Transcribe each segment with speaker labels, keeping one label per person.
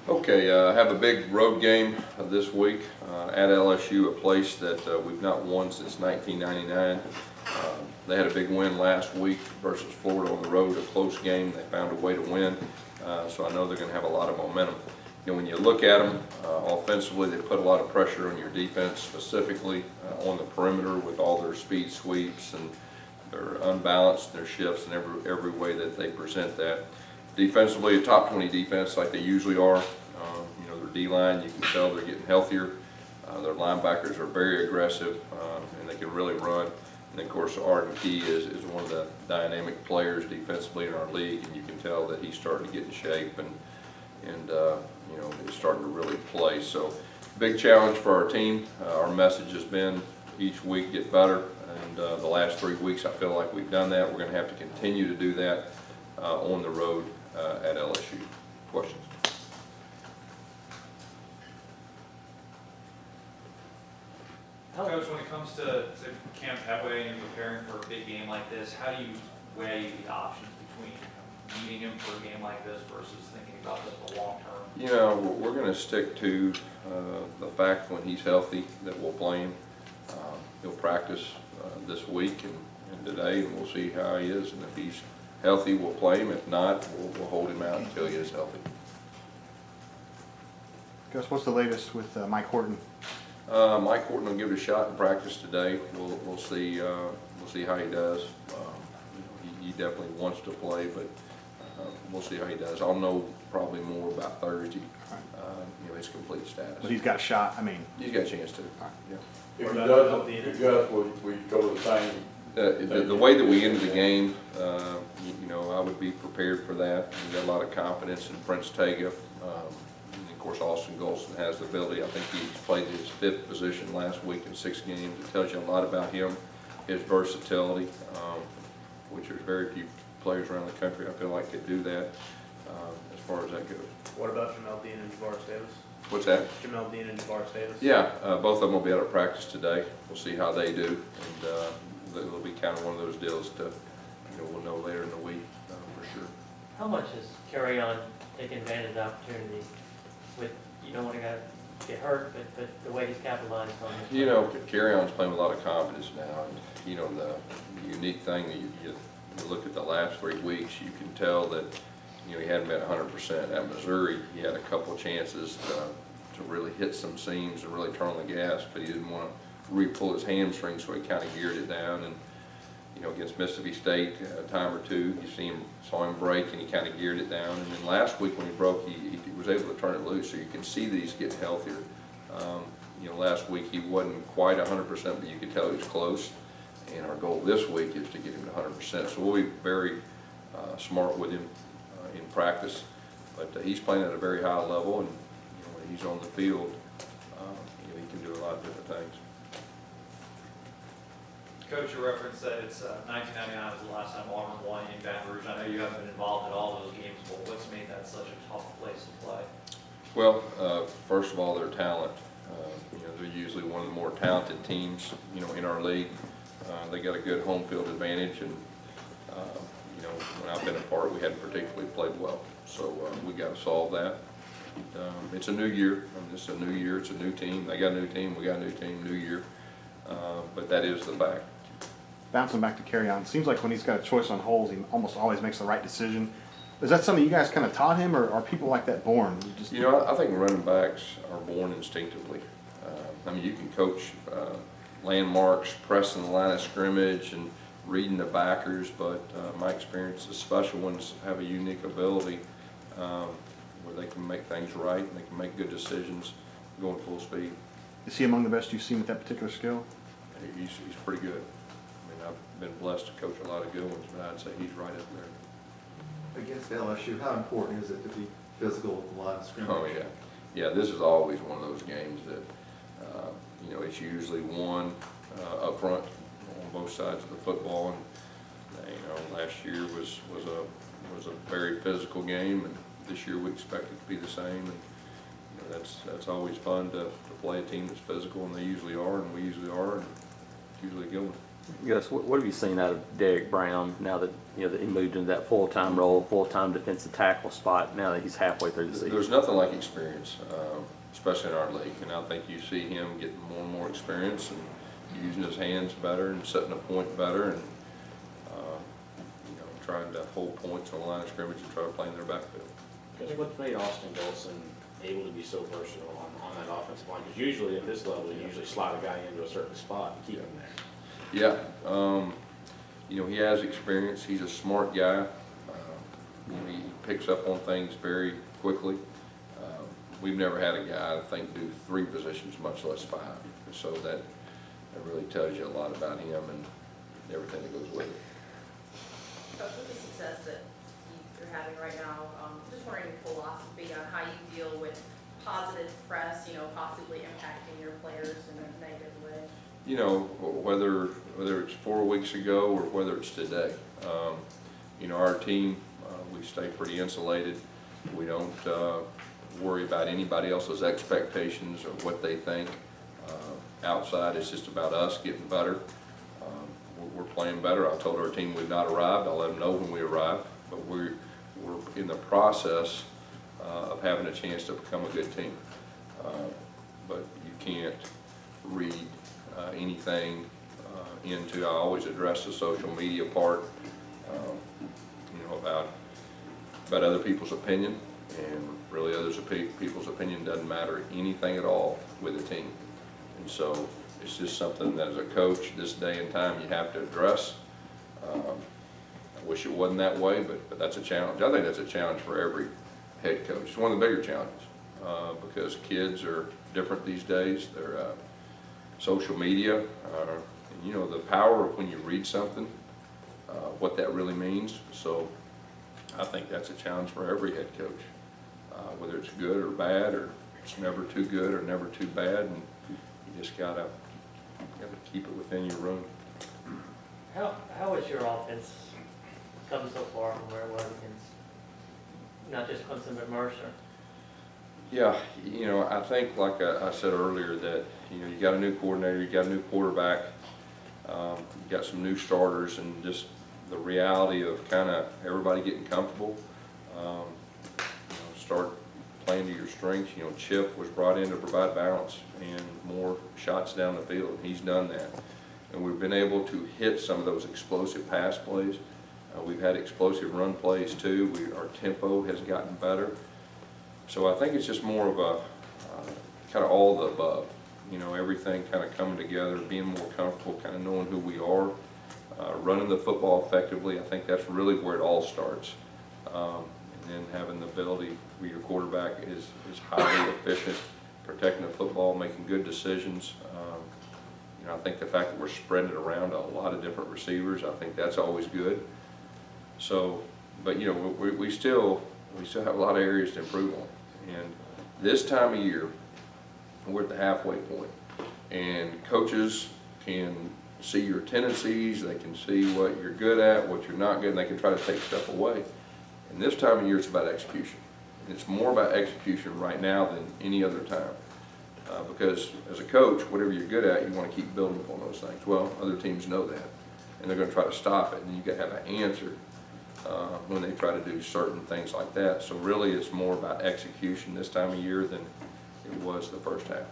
Speaker 1: Okay, I have a big road game this week at LSU, a place that we've not won since 1999. They had a big win last week versus Florida on the road, a close game. They found a way to win, so I know they're going to have a lot of momentum. You know, when you look at them offensively, they put a lot of pressure on your defense, specifically on the perimeter with all their speed sweeps, and they're unbalanced in their shifts and every way that they present that. Defensively, a top 20 defense like they usually are. You know, their D-line, you can tell they're getting healthier. Their linebackers are very aggressive, and they can really run. And of course, Arden Key is one of the dynamic players defensively in our league, and you can tell that he's starting to get in shape and you know, is starting to really play. So, big challenge for our team. Our message has been each week get better, and the last 3 weeks I feel like we've done that. We're going to have to continue to do that on the road at LSU. Questions?
Speaker 2: Coach, when it comes to Camp Petway and preparing for a big game like this, how do you weigh the options between meeting him for a game like this versus thinking about the long term?
Speaker 1: You know, we're going to stick to the fact when he's healthy that we'll play him. He'll practice this week and today, and we'll see how he is. And if he's healthy, we'll play him. If not, we'll hold him out until he is healthy.
Speaker 3: Gus, what's the latest with Mike Horton?
Speaker 1: Mike Horton will give it a shot in practice today. We'll see how he does. You know, he definitely wants to play, but we'll see how he does. I'll know probably more about Thursday. You know, his complete status.
Speaker 3: But he's got a shot. I mean,
Speaker 1: he's got a chance to. Yeah.
Speaker 4: If he doesn't, if Gus, we go the same.
Speaker 1: The way that we ended the game, you know, I would be prepared for that. We've got a lot of confidence in Prince Tega. And of course, Austin Golson has the ability. I think he's played his 5th position last week in 6 games. It tells you a lot about him, his versatility, which there's very few players around the country I feel like could do that as far as that goes.
Speaker 5: What about Jamel Dean and Javaris Davis?
Speaker 1: What's that?
Speaker 5: Jamel Dean and Javaris Davis?
Speaker 1: Yeah, both of them will be out of practice today. We'll see how they do, and it'll be kind of one of those deals to, you know, we'll know later in the week for sure.
Speaker 6: How much is Carry On taking advantage of the opportunity with, you don't want to get hurt, but the way he's capitalized on it?
Speaker 1: You know, Carry On's playing with a lot of confidence now, and you know, the unique thing that you look at the last 3 weeks, you can tell that, you know, he hadn't been 100%. At Missouri, he had a couple chances to really hit some seams and really turn on the gas, but he didn't want to re-pull his hamstring, so he kind of geared it down. And you know, against Mississippi State, a time or two, you saw him break, and he kind of geared it down. And then last week when he broke, he was able to turn it loose, so you can see that he's getting healthier. You know, last week he wasn't quite 100%, but you could tell he was close. And our goal this week is to get him to 100%. So we'll be very smart with him in practice. But he's playing at a very high level, and you know, when he's on the field, you know, he can do a lot of different things.
Speaker 2: Coach, you referenced that it's 1999 was the last time Auburn won in Baton Rouge. I know you haven't been involved in all those games, but what's made that such a tough place to play?
Speaker 1: Well, first of all, their talent. You know, they're usually one of the more talented teams, you know, in our league. They got a good home field advantage, and you know, when I've been a part, we hadn't particularly played well. So we got to solve that. It's a new year. I mean, it's a new year. It's a new team. They got a new team. We got a new team. New year. But that is the fact.
Speaker 3: bouncing back to Carry On, it seems like when he's got a choice on holes, he almost always makes the right decision. Is that something you guys kind of taught him, or are people like that born?
Speaker 1: You know, I think running backs are born instinctively. I mean, you can coach landmarks, pressing the line of scrimmage, and reading the backers, but my experience is special ones have a unique ability where they can make things right and they can make good decisions going full speed.
Speaker 3: Is he among the best you've seen with that particular skill?
Speaker 1: He's pretty good. I mean, I've been blessed to coach a lot of good ones, but I'd say he's right up there.
Speaker 7: Against LSU, how important is it to be physical with the line of scrimmage?
Speaker 1: Oh, yeah. Yeah, this is always one of those games that, you know, it's usually won up front on both sides of the football. And, you know, last year was a very physical game, and this year we expect it to be the same. And, you know, that's always fun to play a team that's physical, and they usually are, and we usually are, and it's usually a good one.
Speaker 8: Gus, what have you seen out of Derek Brown now that, that he moved into that full-time role, full-time defensive tackle spot now that he's halfway through the season?
Speaker 1: There's nothing like experience, especially in our league. And I think you see him getting more and more experience and using his hands better and setting a point better and, trying to hold points on the line of scrimmage and try to play in their backfield.
Speaker 9: Because what made Austin Wilson able to be so versatile on that offensive line? Because usually at this level, you usually slide a guy into a certain spot and keep him there.
Speaker 1: Yeah, he has experience. He's a smart guy. He picks up on things very quickly. We've never had a guy, I think, do 3 positions, much less 5. So that really tells you a lot about him and everything that goes with it.
Speaker 10: With the success that you're having right now, just wondering your philosophy on how you deal with positive press, possibly impacting your players in a negative way.
Speaker 1: Whether it's 4 weeks ago or whether it's today, our team, we stay pretty insulated. We don't worry about anybody else's expectations or what they think. Outside, it's just about us getting better. We're playing better. I told our team we've not arrived. I'll let them know when we arrive. But we're in the process of having a chance to become a good team. But you can't read anything into. I always address the social media part, about other people's opinion, and really other people's opinion doesn't matter anything at all with a team. And so it's just something that as a coach, this day and time, you have to address. I wish it wasn't that way, but that's a challenge. I think that's a challenge for every head coach. It's one of the bigger challenges because kids are different these days. They're social media, the power of when you read something, what that really means. So I think that's a challenge for every head coach, whether it's good or bad, or it's never too good or never too bad, and you just gotta keep it within your room.
Speaker 6: How has your offense come so far from where it was against not just Clemson but Mercer?
Speaker 1: Yeah, I think like I said earlier that you got a new coordinator, you got a new quarterback, you got some new starters, and just the reality of kind of everybody getting comfortable. Start playing to your strengths. Chip was brought in to provide balance and more shots down the field. He's done that. And we've been able to hit some of those explosive pass plays. We've had explosive run plays too. Our tempo has gotten better. So I think it's just more of a kind of all the above. Everything kind of coming together, being more comfortable, kind of knowing who we are, running the football effectively. I think that's really where it all starts. And then having the ability where your quarterback is highly efficient, protecting the football, making good decisions. I think the fact that we're spreading it around to a lot of different receivers, I think that's always good. So, but we still have a lot of areas to improve on. And this time of year, we're at the halfway point, and coaches can see your tendencies, they can see what you're good at, what you're not good, and they can try to take stuff away. And this time of year, it's about execution. And it's more about execution right now than any other time. Because as a coach, whatever you're good at, you want to keep building upon those things. Well, other teams know that, and they're going to try to stop it, and you've got to have an answer when they try to do certain things like that. So really, it's more about execution this time of year than it was the first half.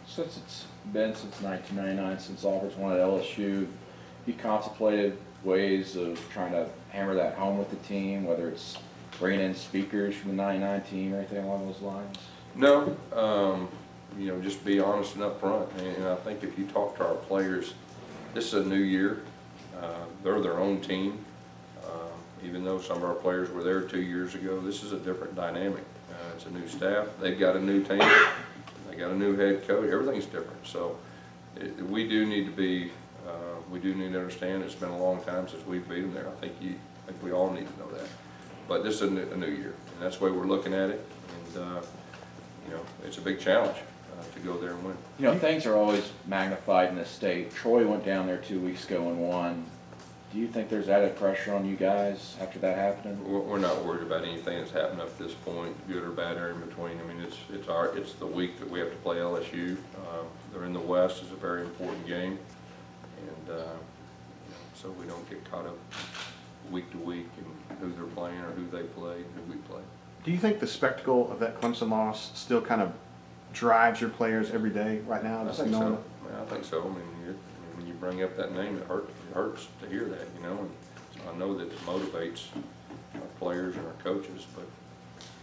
Speaker 11: Since it's been since 1999, since Auburn's won at LSU, you contemplated ways of trying to hammer that home with the team, whether it's bringing in speakers from the 99 team or anything along those lines?
Speaker 1: No, just be honest and upfront. And I think if you talk to our players, this is a new year. They're their own team. Even though some of our players were there 2 years ago, this is a different dynamic. It's a new staff. They've got a new team. They got a new head coach. Everything's different. So we do need to be. We do need to understand. It's been a long time since we've beat them there. I think we all need to know that. But this is a new year, and that's the way we're looking at it. And it's a big challenge to go there and win.
Speaker 11: Things are always magnified in this state. Troy went down there 2 weeks ago and won. Do you think there's added pressure on you guys after that happening?
Speaker 1: We're not worried about anything that's happened up to this point, good or bad or in between. I mean, it's the week that we have to play LSU. They're in the West. It's a very important game, and so we don't get caught up week to week and who they're playing or who they play and who we play.
Speaker 3: Do you think the spectacle of that Clemson loss still kind of drives your players every day right now?
Speaker 1: I
Speaker 3: Just
Speaker 1: think
Speaker 3: knowing
Speaker 1: so. Yeah, I think so. I mean, when you bring up that name, it hurts to hear that, you know. And so I know that it motivates our players and our coaches, but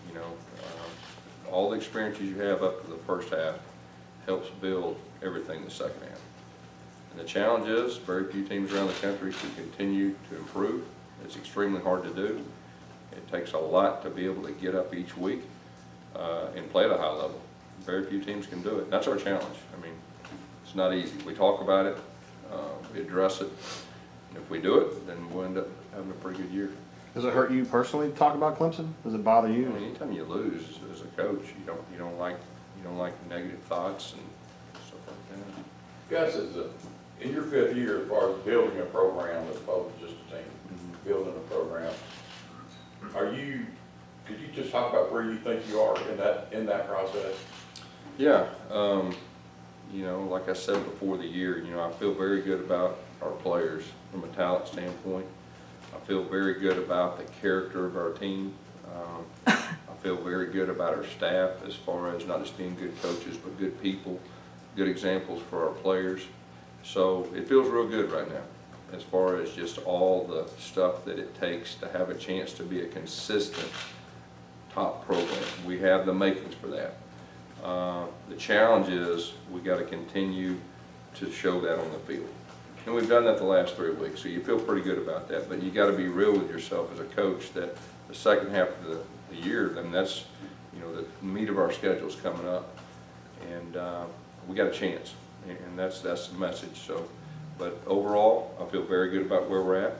Speaker 1: you know, all the experiences you have up to the first half helps build everything in the second half. And the challenge is, very few teams around the country can continue to improve. It's extremely hard to do. It takes a lot to be able to get up each week and play at a high level. Very few teams can do it. That's our challenge. I mean, it's not easy. We talk about it, we address it, and if we do it, then we'll end up having a pretty good year.
Speaker 3: Does it hurt you personally to talk about Clemson? Does it bother
Speaker 1: I
Speaker 3: you?
Speaker 1: mean, anytime you lose as a coach, you don't like negative thoughts and stuff like that.
Speaker 4: Gus, in your 5th year, as far as building a program as opposed to just a team, building a program, could you just talk about where you think you are in that process?
Speaker 1: Yeah, you know, like I said before the year, you know, I feel very good about our players from a talent standpoint. I feel very good about the character of our team. I feel very good about our staff as far as not just being good coaches, but good people, good examples for our players. So it feels real good right now as far as just all the stuff that it takes to have a chance to be a consistent top program. We have the makings for that. The challenge is we got to continue to show that on the field. And we've done that the last 3 weeks, so you feel pretty good about that. But you got to be real with yourself as a coach that the second half of the year, I mean, that's, you know, the meat of our schedule is coming up, and we got a chance, and that's the message. So, but overall, I feel very good about where we're at,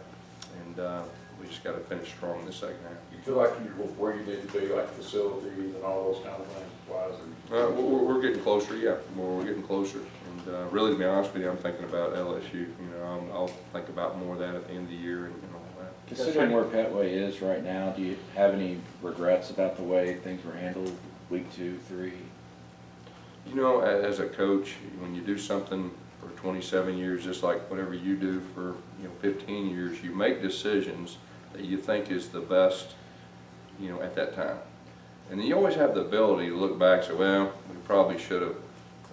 Speaker 1: and we just got to finish strong in the second half.
Speaker 4: You feel like you're where you need to be, like facilities and all those kind of things, wise?
Speaker 1: We're getting closer, yeah. We're getting closer. And really, to be honest with you, I'm thinking about LSU. You know, I'll think about more of that at the end of the year and all that.
Speaker 11: Considering where Petway is right now, do you have any regrets about the way things were handled week 2, 3?
Speaker 1: You know, as a coach, when you do something for 27 years, just like whatever you do for 15 years, you make decisions that you think is the best, at that time. And then you always have the ability to look back and say, well, we probably should have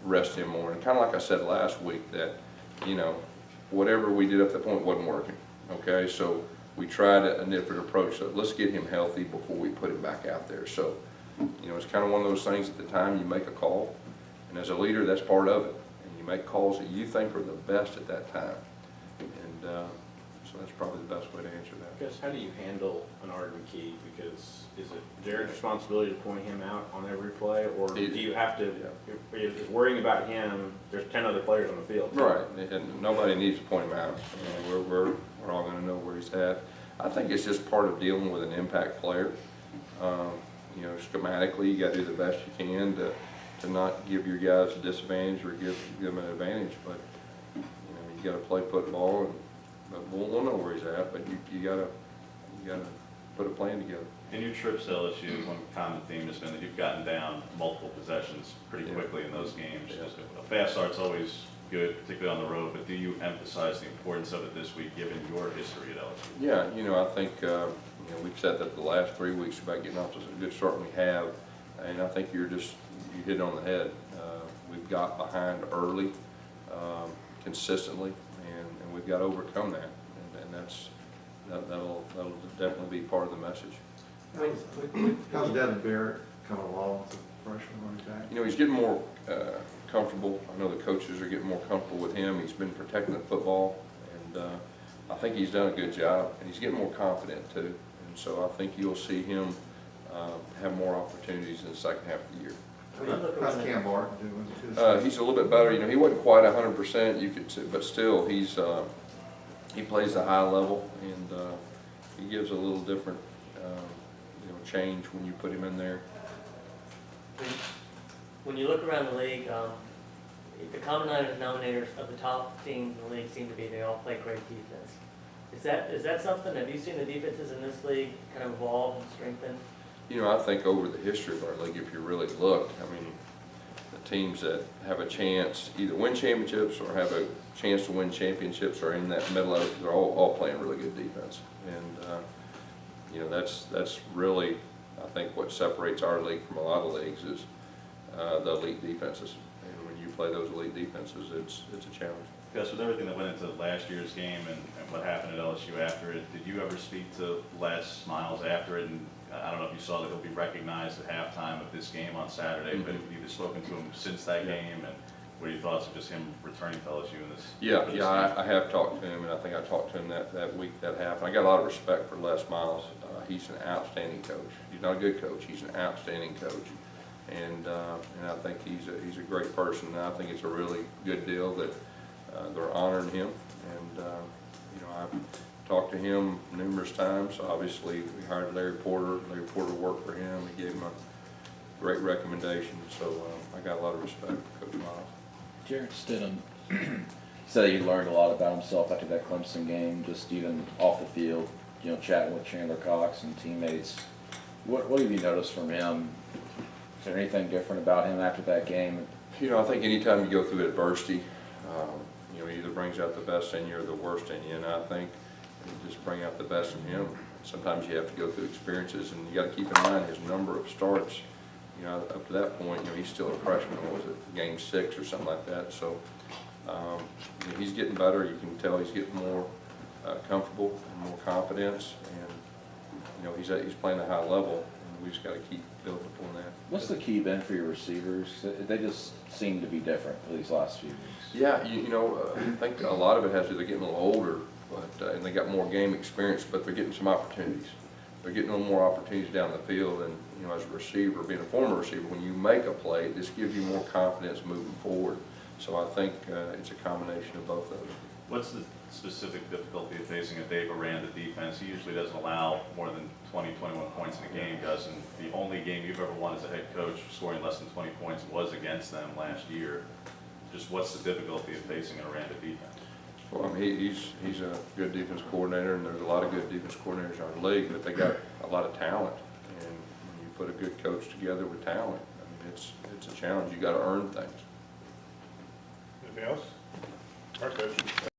Speaker 1: rested him more. And kind of like I said last week, that, whatever we did up to that point wasn't working. Okay, so we tried a different approach. So let's get him healthy before we put him back out there. So, it's kind of one of those things at the time you make a call. And as a leader, that's part of it. And you make calls that you think are the best at that time. And so that's probably the best way to answer that.
Speaker 9: Gus, how do you handle an Arden Key? Because is it Jared's responsibility to point him out on every play, or do you have to, is worrying about him, there's 10 other players on the field?
Speaker 1: Right, and nobody needs to point him out. We're all going to know where he's at. I think it's just part of dealing with an impact player. Schematically, you got to do the best you can to not give your guys a disadvantage or give them an advantage. But you got to play football, but we'll know where he's at. But you got to put a plan together.
Speaker 12: In your trips to LSU, one common theme has been that you've gotten down multiple possessions pretty quickly in those games.
Speaker 1: Yeah.
Speaker 12: A fast start's always good, particularly on the road, but do you emphasize the importance of it this week, given your history at LSU?
Speaker 1: Yeah, I think we've said that the last 3 weeks about getting off to a good start, and we have, and I think you hit it on the head. We've got behind early, consistently, and we've got to overcome that, and that'll definitely be part of the message.
Speaker 7: How's Devin Barrett coming along as a freshman running back?
Speaker 1: He's getting more comfortable. I know the coaches are getting more comfortable with him. He's been protecting the football, and I think he's done a good job, and he's getting more confident too. And so I think you'll see him have more opportunities in the second half of the year.
Speaker 7: How's Cam Barton doing?
Speaker 1: He's a little bit better. He wasn't quite 100%, you could say, but still, he plays a high level, and he gives a little different change when you put him in there.
Speaker 6: When you look around the league, the common denominators of the top teams in the league seem to be they all play great defense. Is that something? Have you seen the defenses in this league kind of evolve and strengthen?
Speaker 1: I think over the history of our league, if you really look, the teams that have a chance either win championships or have a chance to win championships are in that middle of it. They're all playing really good defense. And, you know, that's really, I think, what separates our league from a lot of leagues is the elite defenses. And when you play those elite defenses, it's a challenge.
Speaker 12: Gus, with everything that went into last year's game and what happened at LSU after it, did you ever speak to Les Miles after it? And I don't know if you saw that he'll be recognized at halftime of this game on Saturday, but have you spoken to him since that game? And what are your thoughts of just him returning to LSU in this?
Speaker 1: Yeah, I have talked to him, and I think I talked to him that week that happened. I got a lot of respect for Les Miles. He's an outstanding coach. He's not a good coach. He's an outstanding coach. And I think he's a great person. And I think it's a really good deal that they're honoring him. And you know, I've talked to him numerous times. Obviously, we hired Larry Porter. Larry Porter worked for him. He gave him a great recommendation. So I got a lot of respect for Coach Miles.
Speaker 11: Jared Stidham said he learned a lot about himself after that Clemson game, just even off the field, you know, chatting with Chandler Cox and teammates. What have you noticed from him? Is there anything different about him after that game?
Speaker 1: You know, I think anytime you go through adversity, you know, it either brings out the best in you or the worst in you, and I think it just bring out the best in him. Sometimes you have to go through experiences, and you got to keep in mind his number of starts. You know, up to that point, you know, he's still a freshman. What was it, game 6 or something like that? So you know, he's getting better. You can tell he's getting more comfortable and more confidence, and you know, he's playing at a high level, and we just got to keep building upon that.
Speaker 11: What's the key been for your receivers? They just seem to be different these last few weeks.
Speaker 1: Yeah, you know, I think a lot of it has to do with getting a little older, but and they got more game experience, but they're getting some opportunities. They're getting a little more opportunities down the field, and you know, as a receiver, being a former receiver, when you make a play, it just gives you more confidence moving forward. So I think it's a combination of both of them.
Speaker 12: What's the specific difficulty of facing a Dave Aranda defense? He usually doesn't allow more than 20, 21 points in a game, Gus, and the only game you've ever won as a head coach scoring less than 20 points was against them last year. Just what's the difficulty of facing an Aranda defense?
Speaker 1: Well, I mean, he's a good defense coordinator, and there's a lot of good defense coordinators in our league, but they got a lot of talent. And when you put a good coach together with talent, I mean, it's a challenge. You got to earn things.
Speaker 3: Anything else? Our coach.